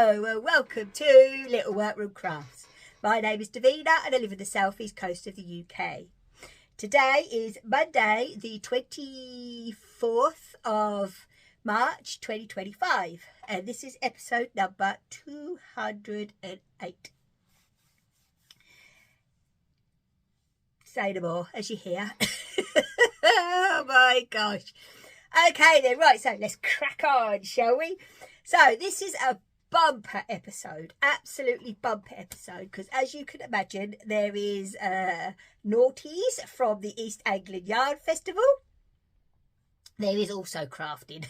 Hello and welcome to Little Workroom Crafts. My name is Davina and I live in the southeast coast of the UK. Today is Monday the 24th of March 2025 and this is episode number 208. Say no more as you hear. Oh my gosh. Okay then, right, so let's crack on, shall we? So this is a bumper episode, absolutely bumper episode, because as you can imagine, there is naughties from the East Anglia Yarn Festival. There is also crafting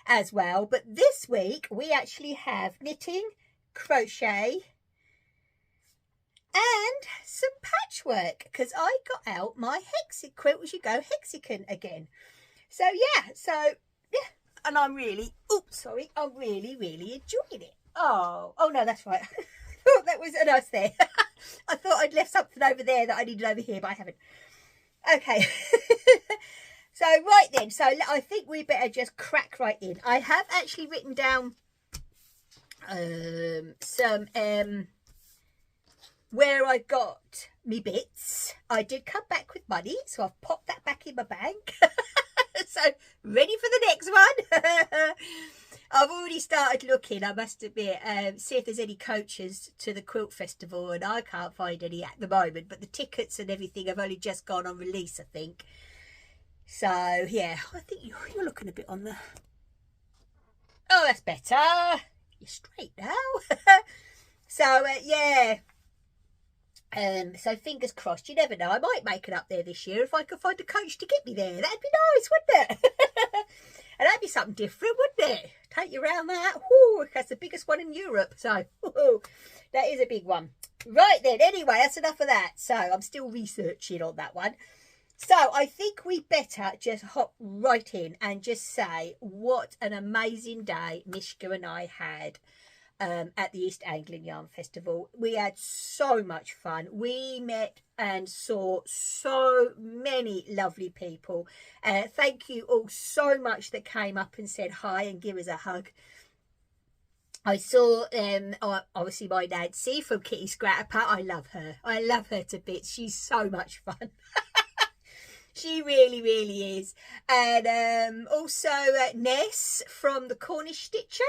as well, but this week we actually have knitting, crochet and some patchwork, because I got out my Quilt as you go hexagon again. So yeah, and I'm really, I'm really enjoying it. Oh no, that's right. I thought that was a nice there. I thought I'd left something over there that I needed over here, but I haven't. Okay. So right then, so I think we better just crack right in. I have actually written down some where I got me bits. I did come back with money, so I've popped that back in my bank. So ready for the next one. I've already started looking, I must admit, see if there's any coaches to the Quilt Festival, and I can't find any at the moment, but the tickets and everything have only just gone on release, I think. So yeah, I think you're looking a bit on the... Oh, that's better. You're straight now. So yeah. So fingers crossed, you never know, I might make it up there this year if I could find a coach to get me there. That'd be nice, wouldn't it? And that'd be something different, wouldn't it? Take you around that. Ooh, that's the biggest one in Europe, so ooh, that is a big one. Right then, anyway, that's enough of that. So I'm still researching on that one. So I think we better just hop right in and just say what an amazing day Mishka and I had at the East Anglia Yarn Festival. We had so much fun. We met and saw so many lovely people. Thank you all so much that came up and said hi and give us a hug. I saw obviously my Nancy from Kitty Scrapper. I love her to bits. She's so much fun. She really is. And also Ness from the Cornish Stitcher.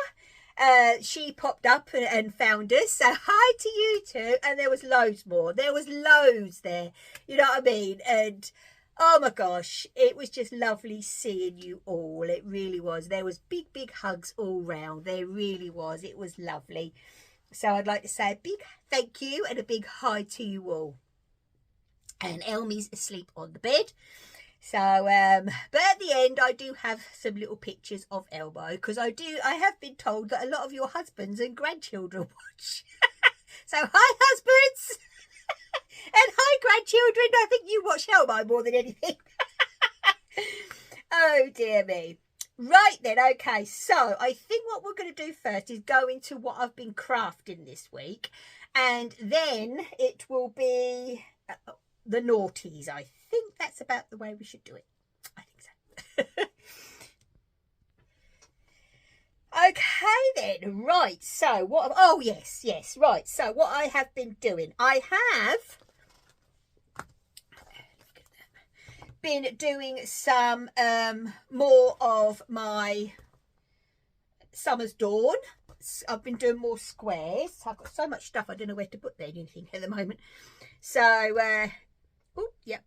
She popped up and found us, so hi to you too. And there was loads more. There was loads there, you know what I mean? And oh my gosh, it was just lovely seeing you all. It really was. There was big hugs all round. There really was. It was lovely. So I'd like to say a big thank you and a big hi to you all. And Elmy's asleep on the bed. So, but at the end, I do have some little pictures of Elmo, because I have been told that a lot of your husbands and grandchildren watch. So, hi husbands and hi grandchildren. I think you watch Elmo more than anything. Oh dear me. Right then, okay. So, I think what we're going to do first is go into what I've been crafting this week, and then it will be the naughties, I think that's about the way we should do it. I think so. Okay then, right, so what... Oh, yes, right. So what I have been doing, I have been doing some more of my Summer's Dawn. I've been doing more squares. I've got so much stuff, I don't know where to put anything at the moment. So... oh, yep.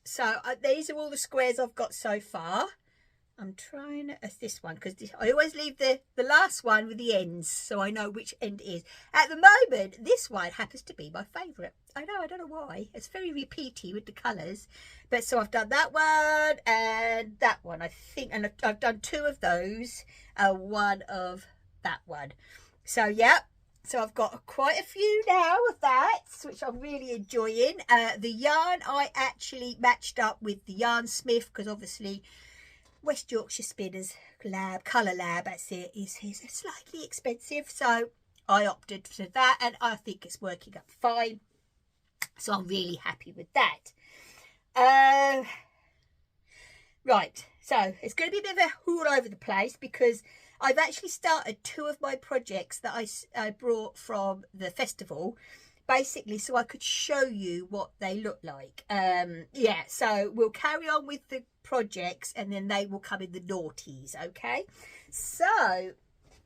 So these are all the squares I've got so far. I'm trying as this one, because I always leave the last one with the ends, so I know which end it is. At the moment, this one happens to be my favourite. I know, I don't know why. It's very repeaty with the colours. But so I've done that one and that one, I think. And I've done two of those, one of that one. So, yeah. So I've got quite a few now of that, which I'm really enjoying. The yarn I actually matched up with the yarnsmith, because obviously West Yorkshire Spinners Lab, Colour Lab, that's it, is slightly expensive. So I opted for that, and I think it's working up fine. So I'm really happy with that. Right, so it's going to be a bit of a all over the place, because I've actually started 2 of my projects that I brought from the festival, basically so I could show you what they look like. Yeah, so we'll carry on with the projects and then they will come in the naughties. Okay, so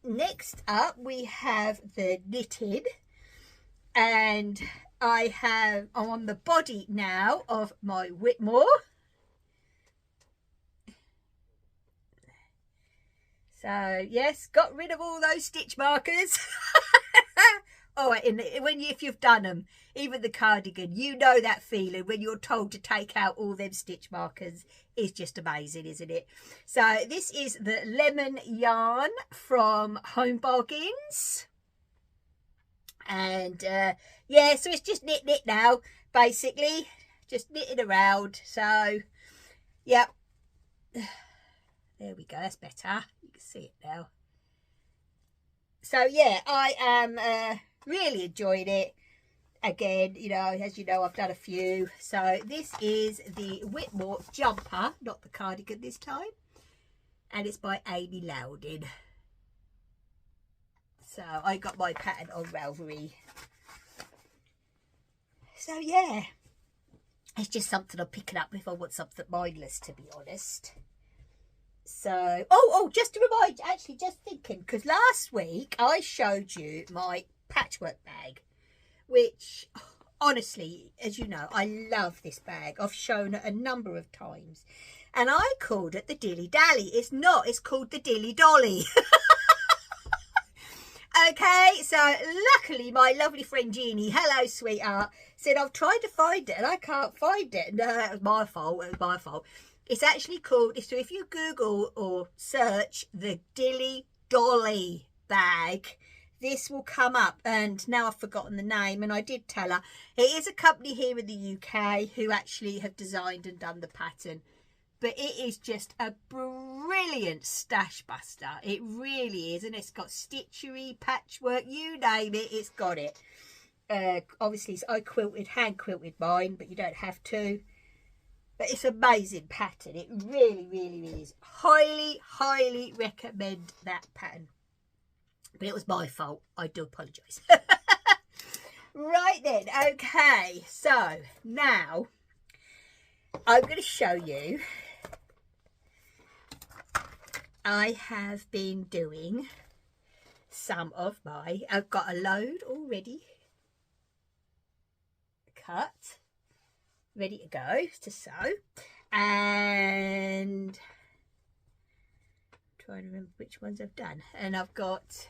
next up we have the knitted, and I'm on the body now of my Whitmore. So yes, got rid of all those stitch markers. Oh, if you've done them, even the cardigan, you know that feeling when you're told to take out all them stitch markers. Is just amazing, isn't it? So this is the lemon yarn from Homebargains, and yeah, so it's just knit now, basically, just knitting around. So yep, there we go, that's better, you can see it now. So yeah, I am really enjoying it. Again, you know, as you know, I've done a few. So this is the Whitmore jumper, not the cardigan this time, and it's by Amy Loudon. So I got my pattern on Ravelry. So yeah, it's just something I'm picking up if I want something mindless, to be honest. So just to remind, actually just thinking, because last week I showed you my patchwork bag, which honestly, as you know, I love this bag. I've shown it a number of times, and I called it the dilly dally. It's not, it's called the dilly dolly. Okay, so luckily my lovely friend Jeannie, hello sweetheart, said I've tried to find it and I can't find it. No, it was my fault, it was my fault. It's actually called, so if you Google or search the dilly dolly bag, this will come up. And now I've forgotten the name, and I did tell her. It is a company here in the UK who actually have designed and done the pattern. But it is just a brilliant stash buster. It really is. And it's got stitchery, patchwork, you name it, it's got it. Obviously, I hand quilted mine, but you don't have to. But it's an amazing pattern. It really, really, really is. Highly, highly recommend that pattern. But it was my fault. I do apologise. Right then. Okay. So now I'm going to show you. I have been doing some of my, I've got a load already cut, ready to go to sew, and I'm trying to remember which ones I've done. And I've got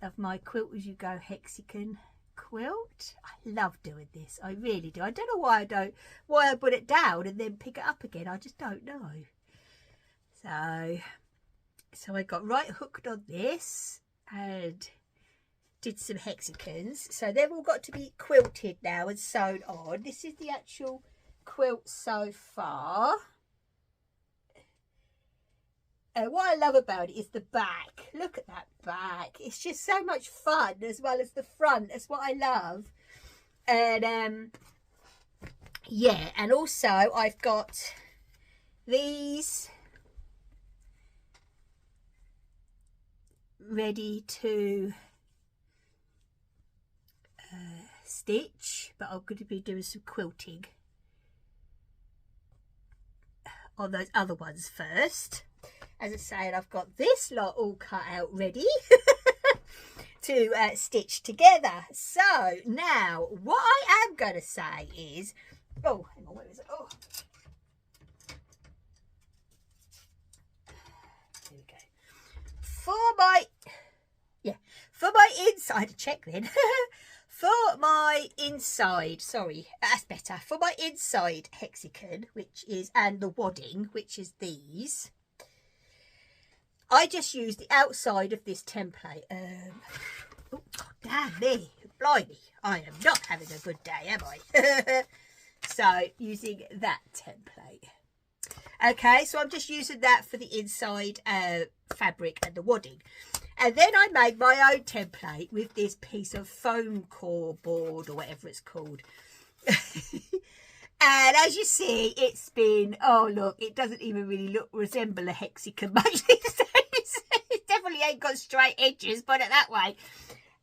of my Quilt As You Go hexagon quilt. I love doing this, I really do. I don't know why I put it down and then pick it up again. I just don't know. So I got right hooked on this and did some hexagons. So they've all got to be quilted now and sewn on. This is the actual quilt so far. And what I love about it is the back. Look at that back. It's just so much fun, as well as the front. That's what I love. And yeah, and also I've got these ready to stitch, but I'm going to be doing some quilting on those other ones first. As I say, I've got this lot all cut out ready to stitch together. So now what I am going to say is, oh, hang on, where is it? Oh, there we go. For my inside, check then. For my inside, sorry, that's better. For my inside hexagon, which is, and the wadding, which is these, I just use the outside of this template. Oh, damn me, blimey, I am not having a good day, am I? So, using that template. Okay, so I'm just using that for the inside fabric and the wadding. And then I made my own template with this piece of foam core board or whatever it's called. And as you see, it's been, oh look, it doesn't even really resemble a hexagon much these days. definitely ain't got straight edges, put it that way.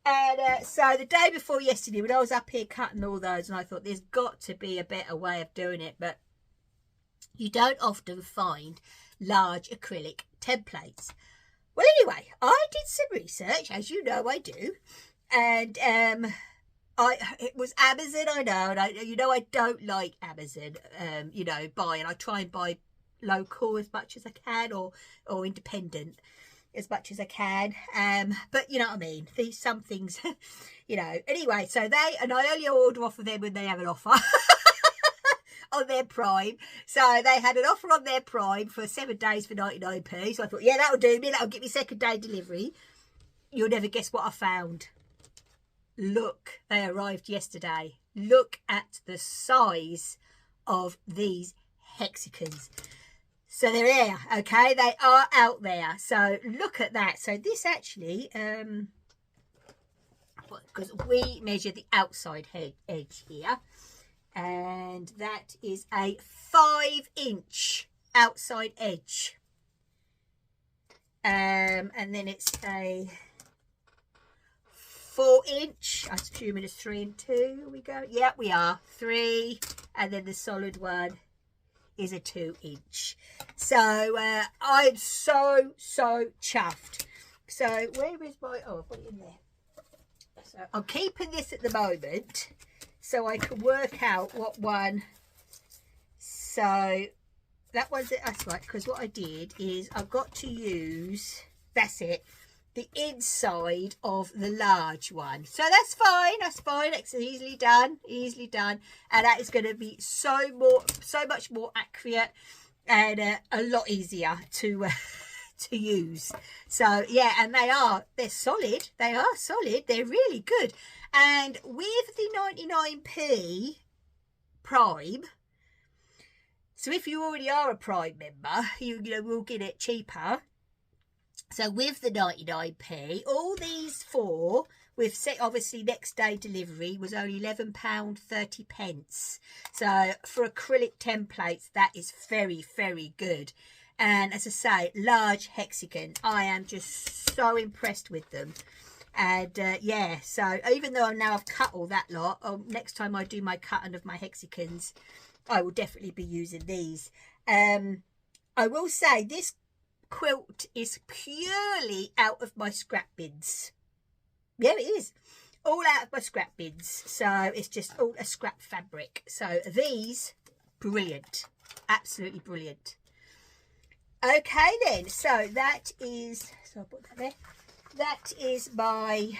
And so the day before yesterday, when I was up here cutting all those, and I thought there's got to be a better way of doing it, but you don't often find large acrylic templates. Well, anyway, I did some research, as you know I do, and it was Amazon, I know, and I don't like Amazon, buying. I try and buy local as much as I can, or independent as much as I can, but you know what I mean, some things, anyway, so I only order off of them when they have an offer on their Prime. So they had an offer on their Prime for 7 days for 99p, so I thought, yeah, that'll do me, that'll get me second day delivery. You'll never guess what I found. Look, they arrived yesterday. Look at the size of these hexagons. So they're there, okay? They are out there. So look at that. So this actually, because we measure the outside edge here, and that is a 5-inch outside edge. And then it's a 4-inch. I'm assuming it's 3 and 2. Here we go. Yeah, we are 3, and then the solid one is a 2-inch. So I'm so chuffed. So where is my, I'll put it in there. So I'm keeping this at the moment so I can work out what one. So that one's it, that's right, because what I did is I've got to use, that's it, the inside of the large one. So that's fine, it's easily done, and that is going to be so much more accurate and a lot easier to use. So yeah, and they're solid, they're really good. And with the 99p Prime, so if you already are a Prime member, you will get it cheaper. So with the 99p, all these 4 with obviously next day delivery was only £11.30. So for acrylic templates, that is very, very good. And as I say, large hexagon. I am just so impressed with them. And yeah, so even though I've cut all that lot, next time I do my cutting of my hexagons, I will definitely be using these. I will say this quilt is purely out of my scrap bins. Yeah, it is all out of my scrap bins, so it's just all a scrap fabric. So these, brilliant, absolutely brilliant. Okay then, so that is, so I'll put that there, that is my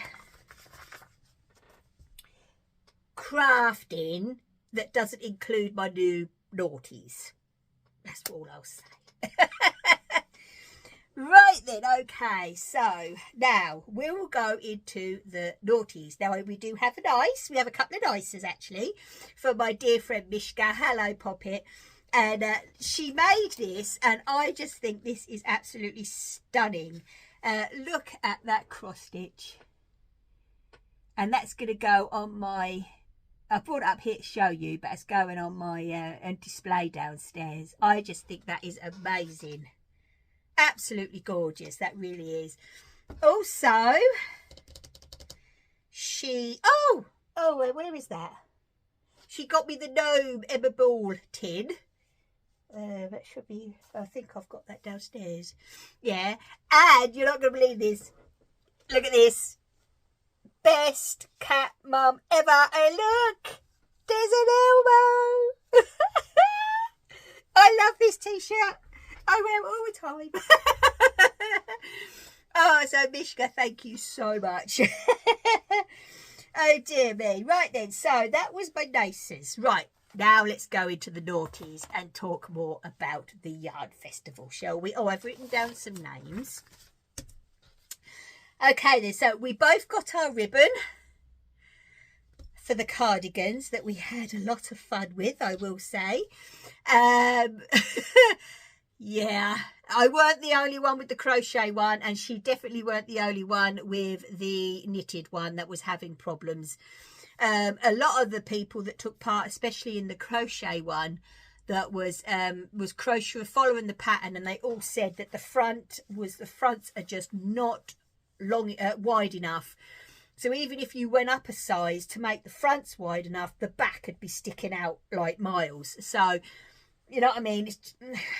crafting that doesn't include my new naughties. That's all I'll say. Right then, okay, so now we will go into the naughties. Now we do have a dice. We have a couple of dices actually for my dear friend Mishka. Hello, Poppet. And she made this, and I just think this is absolutely stunning. Look at that cross stitch. And that's going to go on my, I brought it up here to show you, but it's going on my display downstairs. I just think that is amazing. Absolutely gorgeous, that really is. Also, she, where is that? She got me the gnome Emma Ball tin. That should be, I think I've got that downstairs. Yeah, and you're not going to believe this. Look at this. Best cat mum ever. And look, there's an elbow. I love this t-shirt. I wear it all the time. Oh, so Mishka, thank you so much. Oh dear me. Right then, so that was my nices. Right, now let's go into the naughties and talk more about the yarn festival, shall we? Oh, I've written down some names. Okay then, so we both got our ribbon for the cardigans that we had a lot of fun with, I will say. Yeah, I weren't the only one with the crochet one, and she definitely weren't the only one with the knitted one that was having problems. A lot of the people that took part, especially in the crochet one, that was crochet following the pattern, and they all said that the fronts are just not wide enough. So even if you went up a size to make the fronts wide enough, the back would be sticking out like miles. So you know what I mean?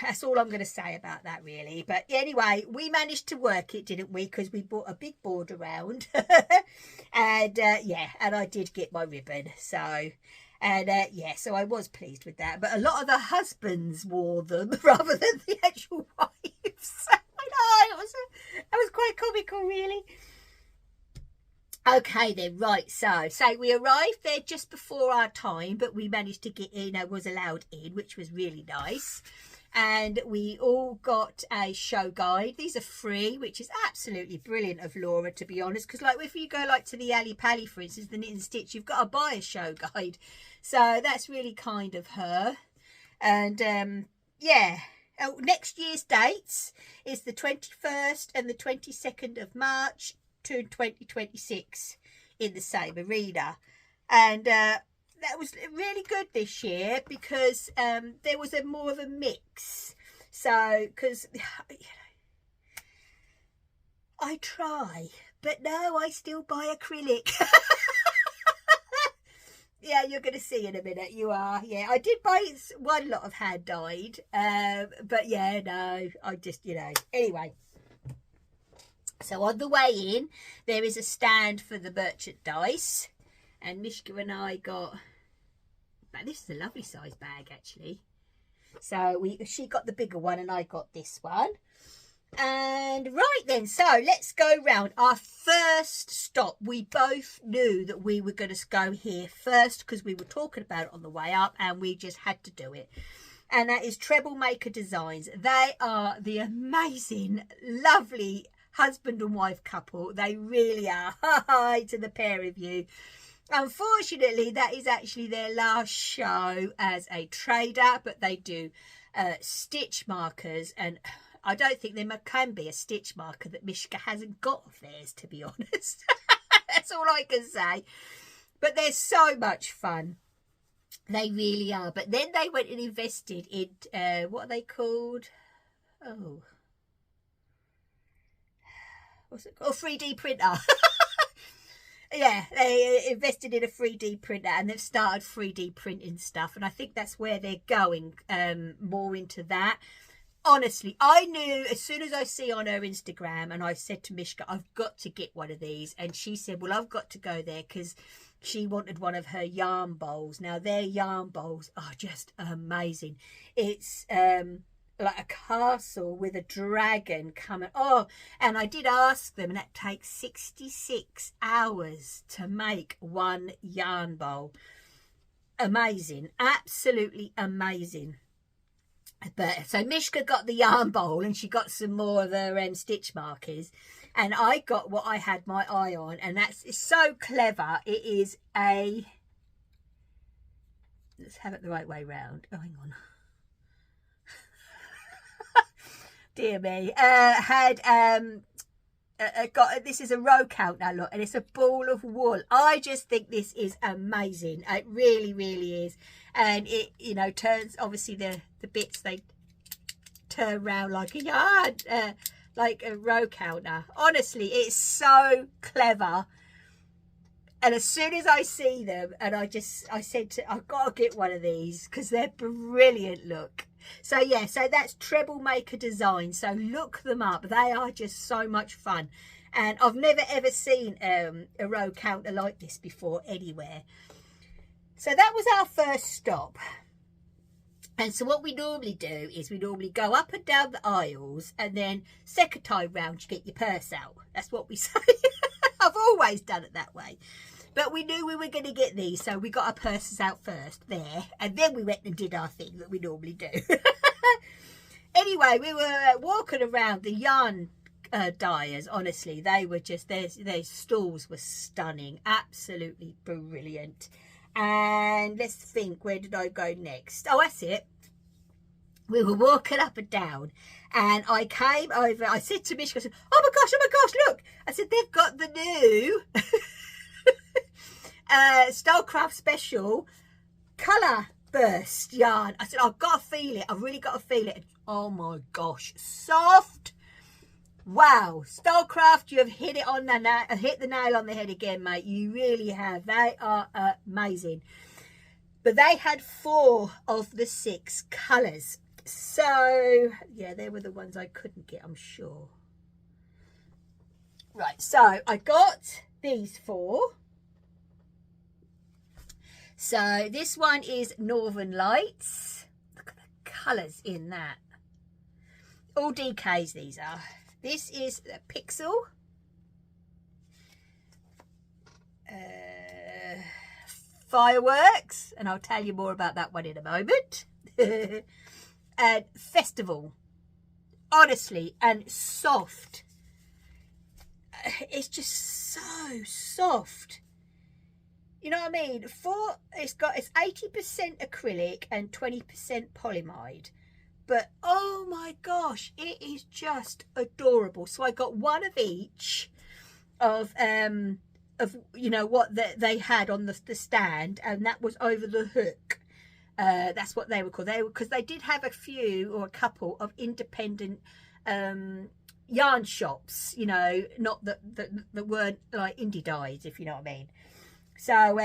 That's all I'm going to say about that, really. But anyway, we managed to work it, didn't we? Because we bought a big board around. And yeah, and I did get my ribbon. So, and yeah, so I was pleased with that. But a lot of the husbands wore them rather than the actual wives. I know, it was quite comical, really. Okay then, right, so we arrived there just before our time, but we managed to get in. I was allowed in, which was really nice. And we all got a show guide. These are free, which is absolutely brilliant of Laura, to be honest, because like if you go like to the Ali Pally, for instance, the Knit and Stitch, you've got to buy a show guide. So that's really kind of her. And yeah. Oh, next year's dates is the 21st and the 22nd of March to 2026 in the same arena. And that was really good this year because there was more of a mix. So because you know, I try, but no, I still buy acrylic. Yeah, you're going to see in a minute. You are. Yeah, I did buy one lot of hand dyed, but yeah, no, I just, you know, anyway. So on the way in, there is a stand for the merchant dice, and Mishka and I got, but this is a lovely size bag actually. So she got the bigger one and I got this one. And right then, so let's go round our first stop. We both knew that we were going to go here first because we were talking about it on the way up, and we just had to do it. And that is Treble Maker Designs. They are the amazing, lovely husband and wife couple. They really are. Hi to the pair of you. Unfortunately, that is actually their last show as a trader, but they do stitch markers, and I don't think there can be a stitch marker that Mishka hasn't got of theirs, to be honest. That's all I can say. But they're so much fun. They really are. But then they went and invested in, what are they called? Oh. What's it called? A 3D printer. Yeah, they invested in a 3D printer and they've started 3D printing stuff. And I think that's where they're going, more into that. Honestly, I knew as soon as I see on her Instagram, and I said to Mishka, I've got to get one of these. And she said, well, I've got to go there because she wanted one of her yarn bowls. Now, their yarn bowls are just amazing. It's like a castle with a dragon coming. Oh, and I did ask them, and that takes 66 hours to make one yarn bowl. Amazing. Absolutely amazing. But so Mishka got the yarn bowl and she got some more of her stitch markers, and I got what I had my eye on, and it's so clever. It is a, let's have it the right way round. Oh, hang on. Dear me. This is a row count now, look, and it's a ball of wool. I just think this is amazing. It really, really is. And it, you know, turns, obviously the bits, they turn around like a yard, like a row counter. Honestly, it's so clever. And as soon as I see them, and I said I've got to get one of these because they're brilliant, look. So yeah, so that's Treble Maker Design. So look them up. They are just so much fun. And I've never ever seen a row counter like this before anywhere. So that was our first stop. And so what we normally do is we normally go up and down the aisles, and then second time round you get your purse out. That's what we say. I've always done it that way. But we knew we were going to get these, so we got our purses out first there, and then we went and did our thing that we normally do. Anyway, we were walking around the yarn dyers. Honestly, they were just, their stalls were stunning, absolutely brilliant. And let's think, where did I go next? Oh, that's it. We were walking up and down, and I came over. I said to Mishka, I said, oh my gosh, look. I said, they've got the new Stylecraft special colourburst colourburst yarn. I said, I've got to feel it. I've really got to feel it. Oh my gosh, soft. Wow, Stylecraft, you have hit it on the hit the nail on the head again, mate. You really have. They are amazing. But they had 4 of the 6 colours. So yeah, they were the ones I couldn't get, I'm sure. Right, so I got these 4. So this one is Northern Lights. Look at the colours in that. All DKs these are. This is the Pixel. Fireworks. And I'll tell you more about that one in a moment. And Festival. Honestly, and soft. It's just so soft. You know what I mean? It's 80% acrylic and 20% polyamide. But oh my gosh, it is just adorable. So I got one of each of you know what they had on the stand, and that was over the hook. That's what they were called. Because they did have a few or a couple of independent yarn shops, you know, not that weren't like indie dyes, if you know what I mean. So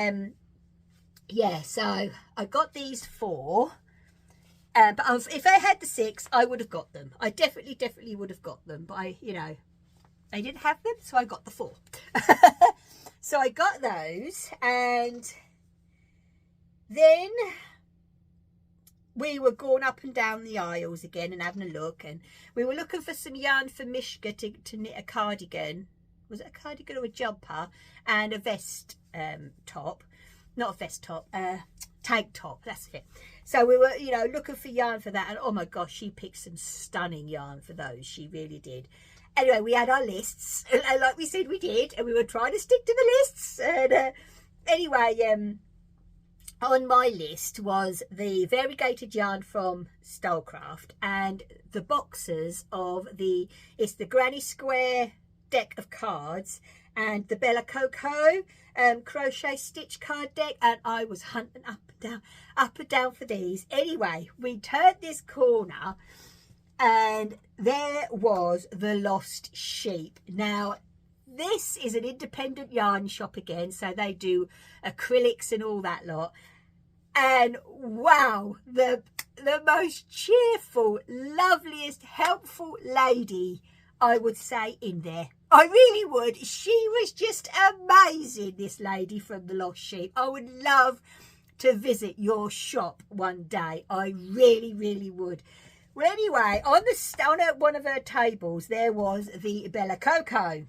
yeah, so I got these 4. But if I had the 6, I would have got them. I definitely would have got them. But I didn't have them, so I got the 4. So I got those, and then we were going up and down the aisles again and having a look, and we were looking for some yarn for Mishka to knit a cardigan. Was it a cardigan or a jumper? And a vest top. Not a vest top, tank top, that's it. So we were, you know, looking for yarn for that, and oh my gosh, she picked some stunning yarn for those. She really did. Anyway, we had our lists, and like we said we did, and we were trying to stick to the lists. And anyway, on my list was the variegated yarn from Stylecraft and the boxes of it's the Granny Square deck of cards and the Bella Coco crochet stitch card deck, and I was hunting up and down for these. Anyway, we turned this corner and there was the Lost Sheep. Now this is an independent yarn shop again, so they do acrylics and all that lot. And wow, the most cheerful, loveliest, helpful lady, I would say, in there. I really would. She was just amazing, this lady from the Lost Sheep. I would love to visit your shop one day. I really would. Well, anyway, on one of her tables, there was the Bella Coco.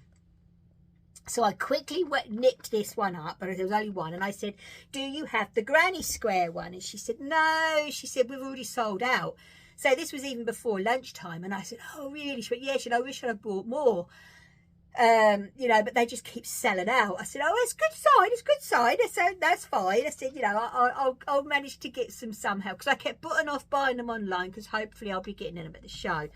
So I quickly nipped this one up, but there was only one, and I said, do you have the Granny Square one? And she said, no. She said, we've already sold out. So this was even before lunchtime, and I said, oh really? She went, yeah. She said, I wish I'd bought more. You know, but they just keep selling out. I said, oh, it's a good sign, it's a good sign. I said, that's fine. I said, you know, I'll manage to get some somehow, because I kept putting off buying them online, because hopefully I'll be getting them at the show.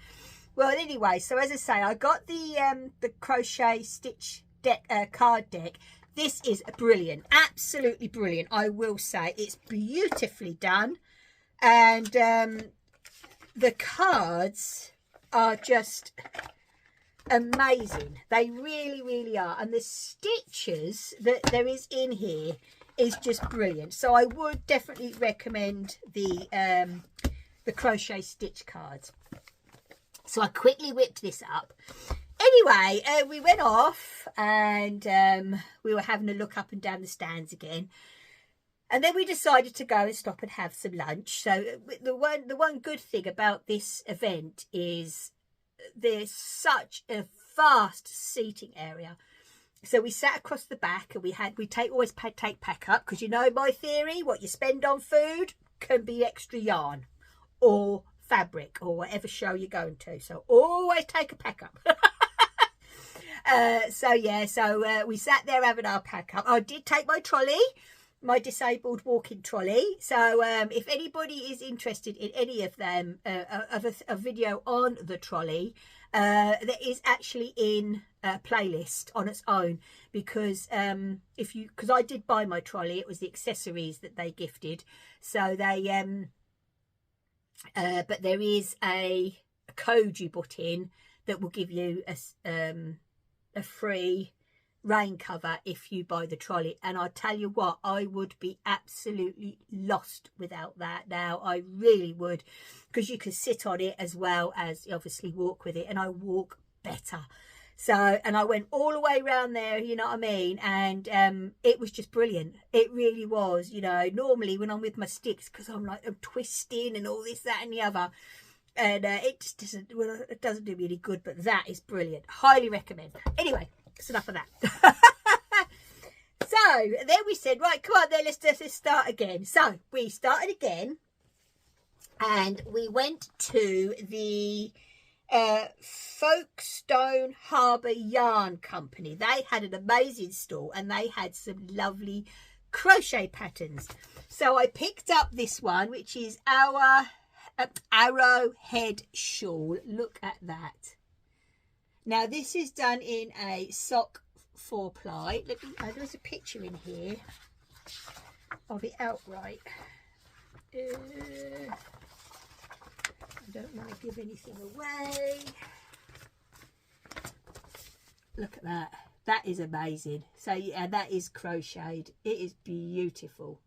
Well, anyway, so as I say, I got the crochet stitch deck card deck. This is brilliant, absolutely brilliant. I will say it's beautifully done, and the cards are just amazing. They really are, and the stitches that there is in here is just brilliant. So I would definitely recommend the crochet stitch cards. So I quickly whipped this up. Anyway, we went off, and we were having a look up and down the stands again, and then we decided to go and stop and have some lunch. So the one good thing about this event is there's such a vast seating area. So we sat across the back, and we always take pack up, because you know my theory, what you spend on food can be extra yarn or fabric or whatever show you're going to. So always take a pack up. So yeah, we sat there having our pack up. I did take my trolley, my disabled walking trolley. So if anybody is interested in any of them, of a video on the trolley, that is actually in a playlist on its own, because because I did buy my trolley, it was the accessories that they gifted, so they but there is a code you put in that will give you a free rain cover if you buy the trolley. And I tell you what, I would be absolutely lost without that now. I really would, because you can sit on it as well as obviously walk with it, and I walk better. So, and I went all the way around there, you know what I mean, and it was just brilliant. It really was. You know, normally when I'm with my sticks, because I'm twisting and all this, that and the other, and it just doesn't, well, it doesn't do me any good, but that is brilliant. Highly recommend. Anyway, that's enough of that. So then we said, right, come on then, let's start again. So we started again, and we went to the Folkestone Harbour Yarn Company. They had an amazing store, and they had some lovely crochet patterns. So I picked up this one, which is our arrowhead shawl. Look at that. Now this is done in a sock 4-ply. There's a picture in here of it outright. I don't want to give anything away. Look at that. That is amazing. So yeah, that is crocheted. It is beautiful.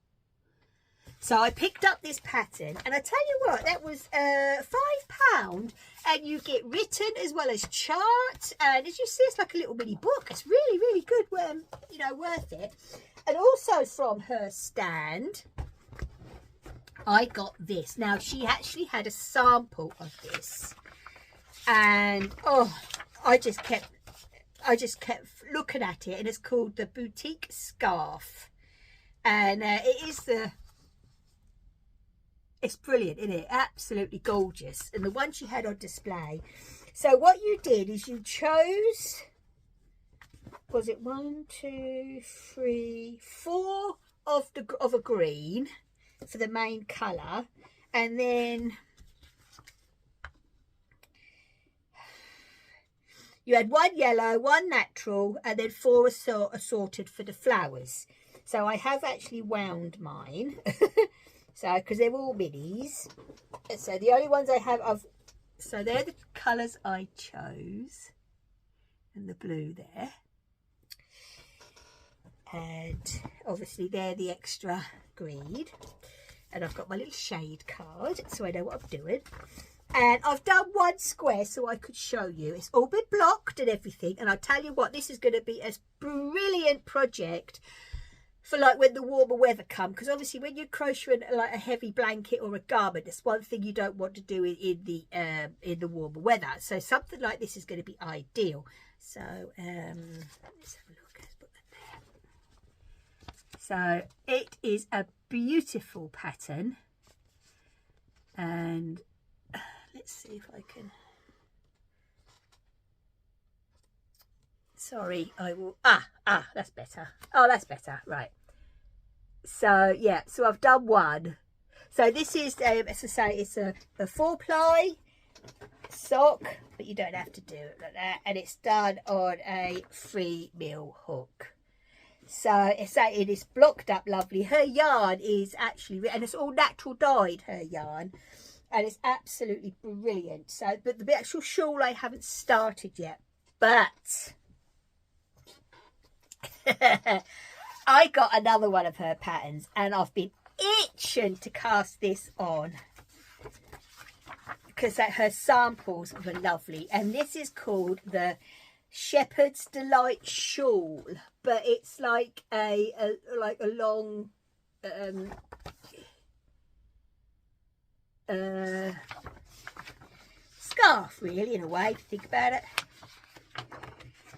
So I picked up this pattern, and I tell you what, that was £5, and you get written as well as charts, and as you see, it's like a little mini book. It's really, really good, you know, worth it. And also from her stand, I got this. Now, she actually had a sample of this, and oh, I just kept looking at it, and it's called the Boutique Scarf, and it is it's brilliant, isn't it? Absolutely gorgeous. And the one she had on display. So what you did is you chose, was it 1, 2, 3, 4 of a green for the main colour, and then you had 1 yellow, 1 natural, and then 4 assorted for the flowers. So I have actually wound mine. So, because they're all minis. So the only ones I have so they're the colours I chose. And the blue there. And obviously they're the extra green. And I've got my little shade card, so I know what I'm doing. And I've done 1 square so I could show you. It's all been blocked and everything. And I tell you what, this is going to be a brilliant project for like when the warmer weather comes, because obviously when you're crocheting like a heavy blanket or a garment, that's one thing you don't want to do in the warmer weather. So something like this is going to be ideal. So let's have a look. Let's put that there. So it is a beautiful pattern, and let's see if I can. Sorry, I will. That's better. Oh, that's better. Right. So yeah, so I've done 1. So this is, as I say, it's a 4-ply sock, but you don't have to do it like that. And it's done on a 3mm hook. So it is blocked up lovely. Her yarn is actually, and it's all natural dyed, her yarn, and it's absolutely brilliant. So, but the actual shawl I haven't started yet, but I got another one of her patterns, and I've been itching to cast this on because her samples were lovely. And this is called the Shepherd's Delight shawl, but it's like a long scarf, really, in a way, to think about it.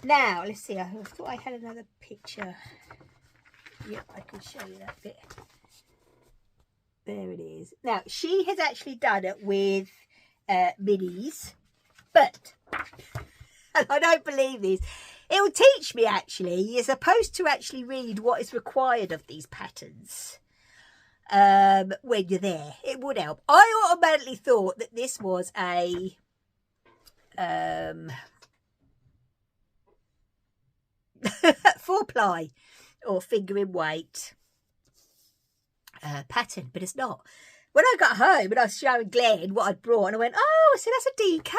Now, let's see, I thought I had another picture. Yep, I can show you that bit. There it is. Now, she has actually done it with minis, but, and I don't believe this, it will teach me actually. You're supposed to actually read what is required of these patterns when you're there. It would help. I automatically thought that this was a four-ply or fingering weight pattern, but it's not. When I got home and I was showing Glenn what I'd brought, and I went, oh, I said, that's a DK.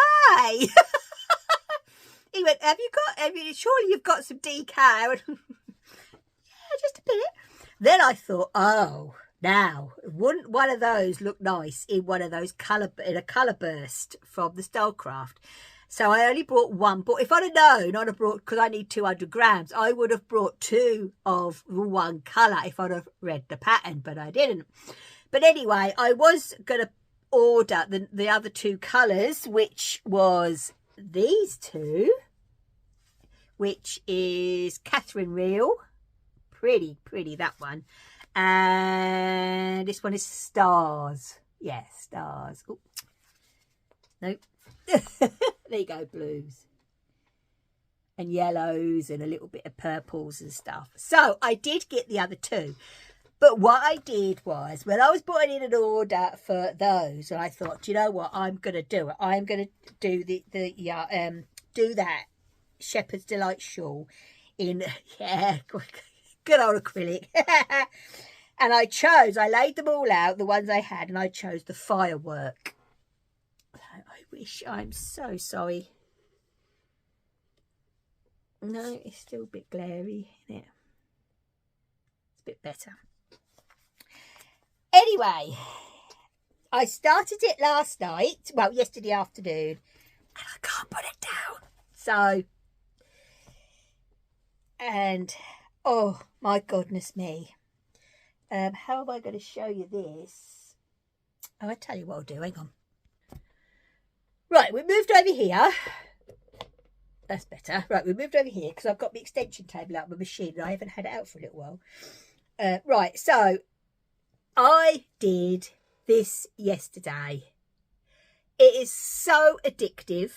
He went, surely you've got some DK. I went, yeah, just a bit. Then I thought, oh, now, wouldn't one of those look nice in one of those colourburst from the Stylecraft? So I only brought one, but if I'd have known, I'd have brought, because I need 200 grams, I would have brought 2 of one colour if I'd have read the pattern, but I didn't. But anyway, I was going to order the other 2 colours, which was these 2, which is Catherine Reel, pretty, that one. And this one is Stars. Yeah, Stars. Ooh. Nope. There you go, blues and yellows and a little bit of purples and stuff. So I did get the other 2, but what I did was, when I was putting in an order for those, and I thought, do you know what, I'm gonna do it. I'm gonna do do that Shepherd's Delight shawl in good old acrylic. And I laid them all out, the ones I had, and I chose the firework. I'm so sorry. No, it's still a bit glary, isn't it? It's a bit better. Anyway, I started it last night, well, yesterday afternoon, and I can't put it down. So, and, oh, my goodness me. How am I going to show you this? Oh, I'll tell you what I'll do. Hang on. Right, we moved over here. That's better. Right, we moved over here because I've got the extension table out of my machine and I haven't had it out for a little while. Right, so I did this yesterday. It is so addictive.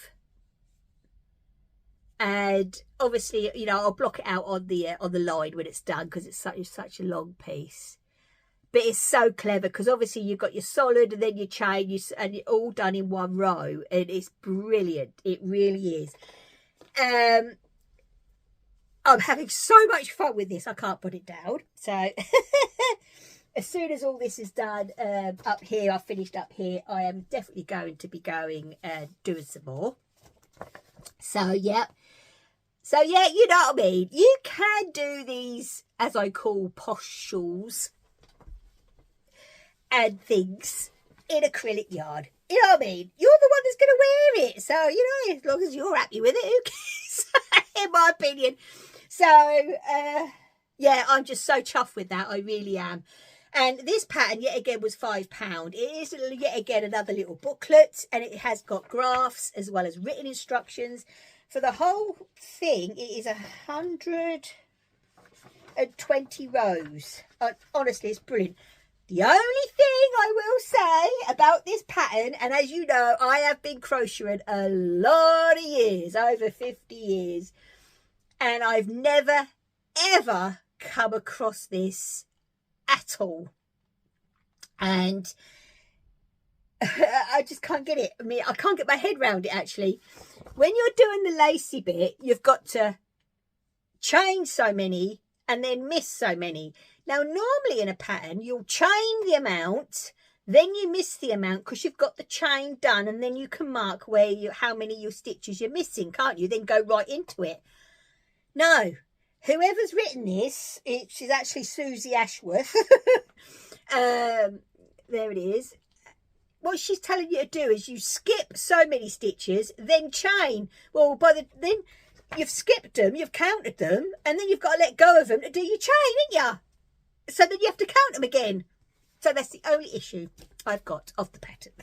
And obviously, you know, I'll block it out on the line when it's done because it's such a long piece. But it's so clever because obviously you've got your solid and then your chain, and you're all done in one row. And it's brilliant. It really is. I'm having so much fun with this. I can't put it down. So as soon as all this is done up here, I've finished up here, I am definitely going to be going and doing some more. So, yeah. So, yeah, you know what I mean. You can do these, as I call, posh shawls and things in acrylic yarn. You know what I mean? You're the one that's going to wear it. So, you know, as long as you're happy with it, who cares? In my opinion. So, yeah, I'm just so chuffed with that. I really am. And this pattern, yet again, was £5. It is, yet again, another little booklet. And it has got graphs as well as written instructions. For the whole thing, it is 120 rows. Honestly, it's brilliant. The only thing I will say about this pattern, and as you know, I have been crocheting a lot of years, over 50 years, and I've never, ever come across this at all. And I just can't get it. I mean, I can't get my head around it, actually. When you're doing the lacy bit, you've got to chain so many and then miss so many. Now, normally in a pattern, you'll chain the amount, then you miss the amount because you've got the chain done, and then you can mark how many your stitches you're missing, can't you? Then go right into it. No, whoever's written this, she's actually Susie Ashworth. There it is. What she's telling you to do is you skip so many stitches, then chain. Well, then you've skipped them, you've counted them, and then you've got to let go of them to do your chain, ain't you? So then you have to count them again. So that's the only issue I've got of the pattern.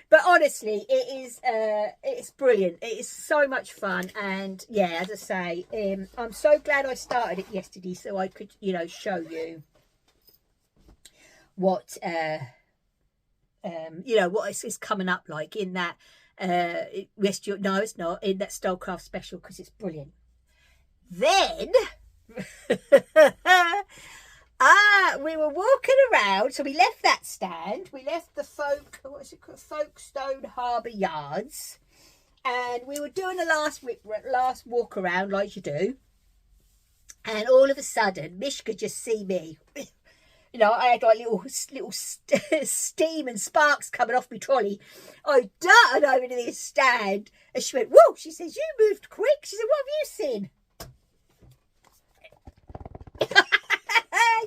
But honestly, it's brilliant. It is so much fun. And yeah, as I say, I'm so glad I started it yesterday so I could, you know, show you what, you know, what is coming up like in that, no, it's not, in that Stylecraft special, because it's brilliant. Then... we were walking around, so we left that stand, we left the folkestone harbour yards, and we were doing the last walk around like you do, and all of a sudden Mish could just see me. You know, I had like little steam and sparks coming off my trolley. I darted over to this stand and she went, whoa, she says, you moved quick. She said, what have you seen?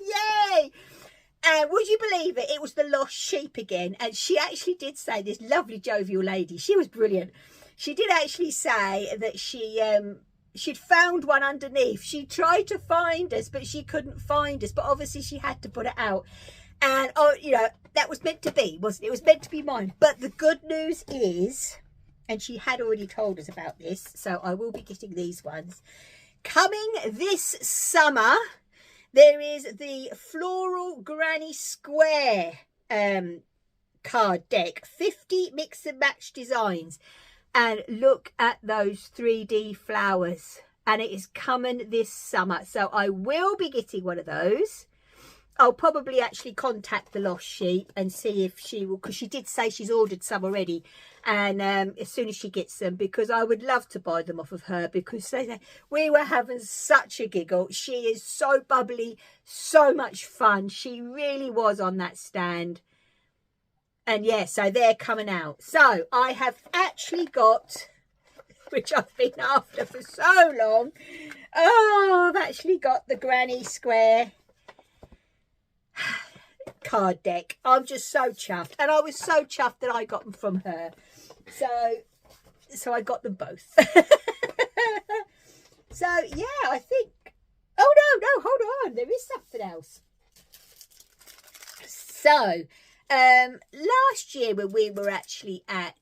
Yay! And would you believe it? It was the lost sheep again. And she actually did say, this lovely jovial lady, she was brilliant. She did actually say that she'd found one underneath. She tried to find us, but she couldn't find us. But obviously she had to put it out. And, oh, you know, that was meant to be, wasn't it? It was meant to be mine. But the good news is, and she had already told us about this, so I will be getting these ones. Coming this summer, there is the Floral Granny Square card deck. 50 mix and match designs. And look at those 3D flowers. And it is coming this summer. So I will be getting one of those. I'll probably actually contact the lost sheep and see if she will, because she did say she's ordered some already. And as soon as she gets them, because I would love to buy them off of her, because we were having such a giggle. She is so bubbly, so much fun. She really was on that stand. And yeah, so they're coming out. So I have actually got, which I've been after for so long. Oh, I've actually got the Granny Square card deck. I'm just so chuffed. And I was so chuffed that I got them from her. So I got them both. So yeah, I think, oh no, hold on. There is something else. So last year when we were actually at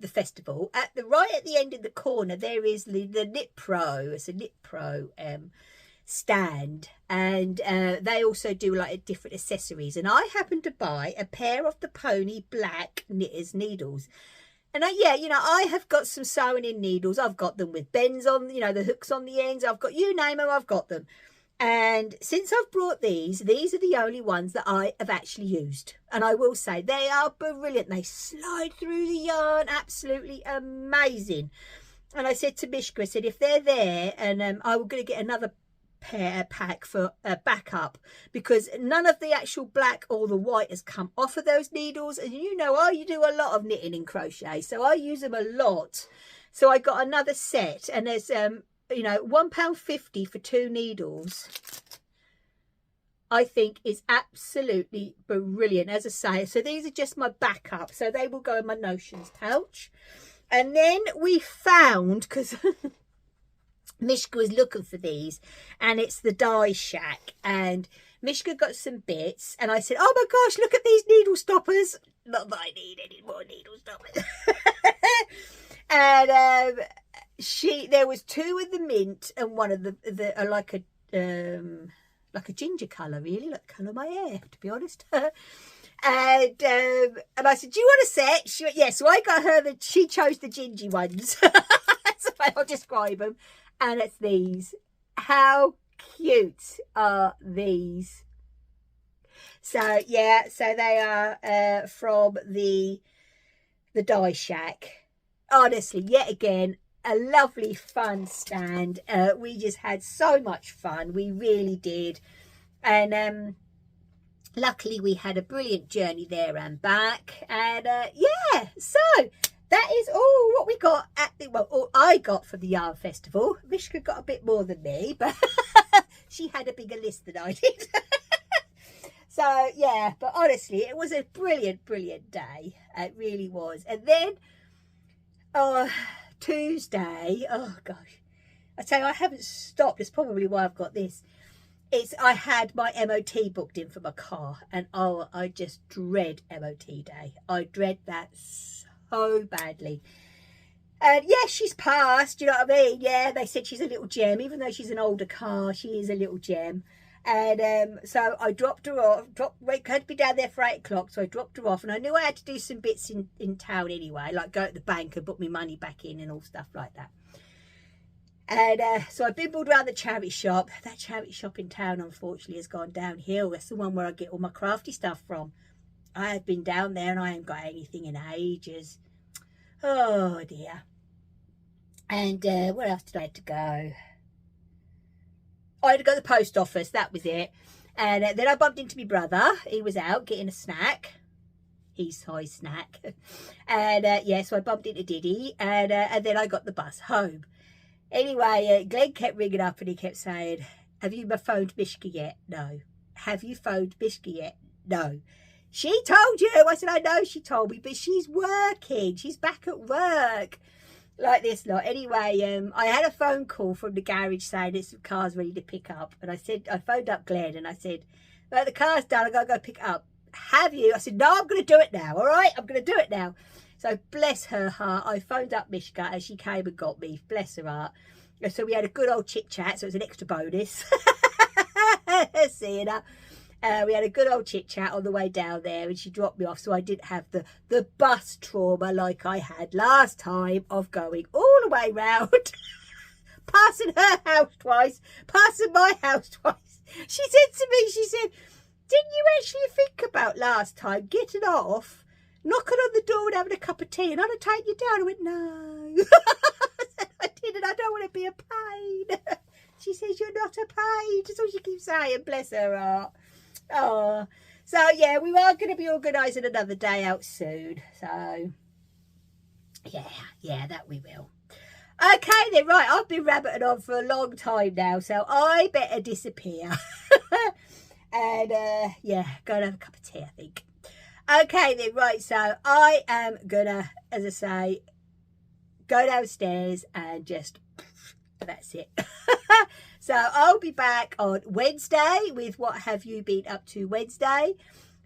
the festival, right at the end of the corner there is the Knit Pro. It's a Knit Pro stand, and they also do like different accessories, and I happened to buy a pair of the Pony black knitters needles. And yeah, you know, I have got some sewing in needles. I've got them with bends on, you know, the hooks on the ends. I've got, you name them, I've got them. And since I've brought these are the only ones that I have actually used. And I will say, they are brilliant. They slide through the yarn. Absolutely amazing. And I said to Mishka, I said, if they're there, and I was going to get another pack for backup, because none of the actual black or the white has come off of those needles. And you know, I do a lot of knitting and crochet, so I use them a lot. So I got another set, and there's you know, £1.50 for 2 needles, I think is absolutely brilliant. As I say, so these are just my backup, so they will go in my notions pouch. And then we found, because Mishka was looking for these, and it's the dyeshack, and Mishka got some bits, and I said, oh my gosh, look at these needle stoppers. Not that I need any more needle stoppers. And there was 2 of the mint, and one of the are like a ginger colour, really, like the colour of my hair, to be honest. And I said, do you want a set? She went, yeah. So I got her she chose the gingy ones. That's the way I'll describe them. And it's these. How cute are these? So yeah, so they are from the dyeshack. Honestly, yet again, a lovely fun stand. We just had so much fun, we really did. And luckily we had a brilliant journey there and back. And yeah, so that is all what we got at the, well, all I got from the yarn festival. Mishka got a bit more than me, but she had a bigger list than I did. So yeah, but honestly, it was a brilliant day. It really was. And then Tuesday, oh gosh, I tell you, I haven't stopped. It's probably why I've got this. I had my MOT booked in for my car, and oh, I just dread MOT day. I dread that so badly. And yeah, she's passed, you know what I mean? Yeah, they said she's a little gem, even though she's an older car, she is a little gem. And so I dropped her off, had to be down there for 8 o'clock, so I dropped her off, and I knew I had to do some bits in town anyway, like go to the bank and put my money back in and all stuff like that. And so I bimbled around the charity shop. That charity shop in town, unfortunately, has gone downhill. That's the one where I get all my crafty stuff from. I have been down there and I haven't got anything in ages. Oh dear. And where else did I have to go? I had to go to the post office, that was it. And then I bumped into my brother. He was out getting a snack. His size snack. And yeah, so I bumped into Diddy. And then I got the bus home. Anyway, Glenn kept ringing up and he kept saying, have you phoned Mishka yet? No. Have you phoned Mishka yet? No. She told you. I said, I know she told me, but she's working. She's back at work. Like this lot. Anyway, I had a phone call from the garage saying that some car's ready to pick up. And I phoned up Glenn and I said, well, the car's done. I've got to go pick it up. Have you? I said, no, I'm going to do it now. All right? I'm going to do it now. So bless her heart, I phoned up Mishka and she came and got me. Bless her heart. So we had a good old chit chat. So it was an extra bonus. Seeing her. We had a good old chit chat on the way down there and she dropped me off. So I didn't have the bus trauma like I had last time of going all the way round. Passing her house twice. Passing my house twice. She said to me, she said, didn't you actually think about last time getting off, knocking on the door and having a cup of tea and I'd have taken you down? I went, no. I said, I didn't. I don't want to be a pain. She says, you're not a pain. That's all she keeps saying. Bless her heart. Oh. So, yeah, we are going to be organising another day out soon. So, yeah, that we will. Okay, then, right. I've been rabbiting on for a long time now, so I better disappear. And, yeah, go and have a cup of tea, I think. Okay, then, right, so I am going to, as I say, go downstairs and just, that's it. So I'll be back on Wednesday with What Have You Been Up To Wednesday.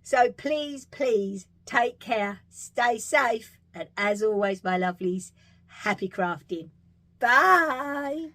So please, please take care, stay safe, and as always, my lovelies, happy crafting. Bye.